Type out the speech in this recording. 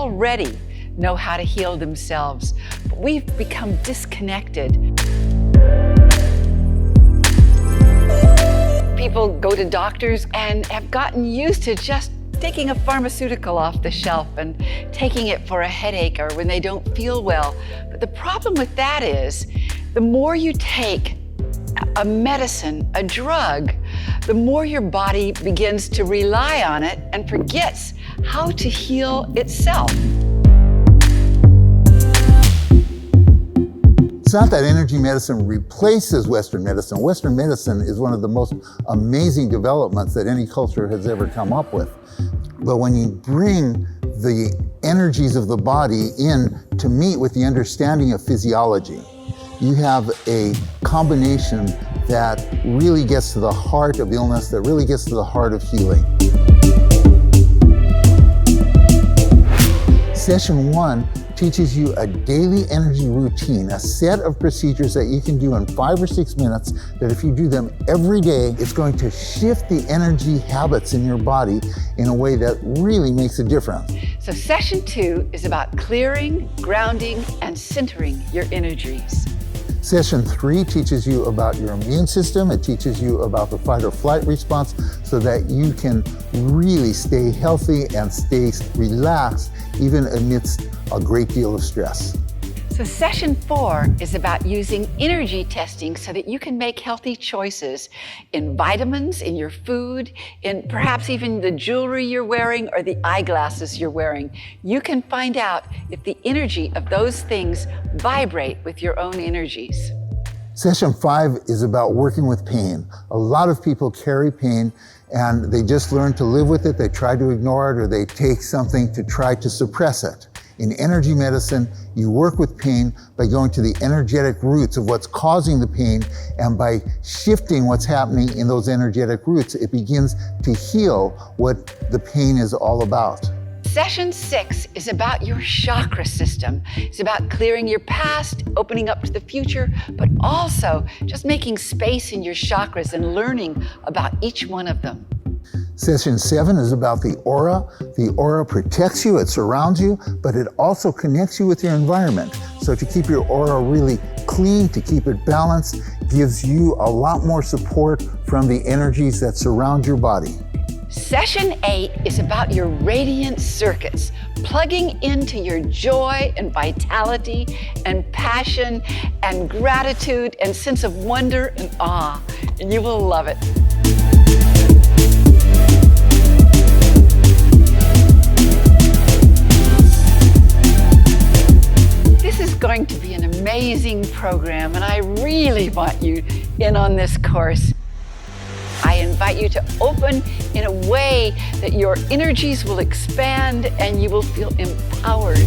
already know how to heal themselves, but we've become disconnected. People go to doctors and have gotten used to just taking a pharmaceutical off the shelf and taking it for a headache or when they don't feel well. But the problem with that is, the more you take a medicine, a drug, the more your body begins to rely on it and forgets how to heal itself. It's not that energy medicine replaces Western medicine. Western medicine is one of the most amazing developments that any culture has ever come up with. But when you bring the energies of the body in to meet with the understanding of physiology, you have a combination that really gets to the heart of illness, that really gets to the heart of healing. Session 1 teaches you a daily energy routine, a set of procedures that you can do in 5 or 6 minutes, that if you do them every day, it's going to shift the energy habits in your body in a way that really makes a difference. So session 2 is about clearing, grounding, and centering your energies. Session 3 teaches you about your immune system. It teaches you about the fight or flight response so that you can really stay healthy and stay relaxed even amidst a great deal of stress. So session 4 is about using energy testing so that you can make healthy choices in vitamins, in your food, in perhaps even the jewelry you're wearing or the eyeglasses you're wearing. You can find out if the energy of those things vibrate with your own energies. Session 5 is about working with pain. A lot of people carry pain and they just learn to live with it. They try to ignore it or they take something to try to suppress it. In energy medicine, you work with pain by going to the energetic roots of what's causing the pain, and by shifting what's happening in those energetic roots, it begins to heal what the pain is all about. Session 6 is about your chakra system. It's about clearing your past, opening up to the future, but also just making space in your chakras and learning about each one of them. Session 7 is about the aura. The aura protects you, it surrounds you, but it also connects you with your environment. So to keep your aura really clean, to keep it balanced, gives you a lot more support from the energies that surround your body. Session 8 is about your radiant circuits, plugging into your joy and vitality and passion and gratitude and sense of wonder and awe, and you will love it. This is going to be an amazing program, and I really want you in on this course. I invite you to open in a way that your energies will expand and you will feel empowered.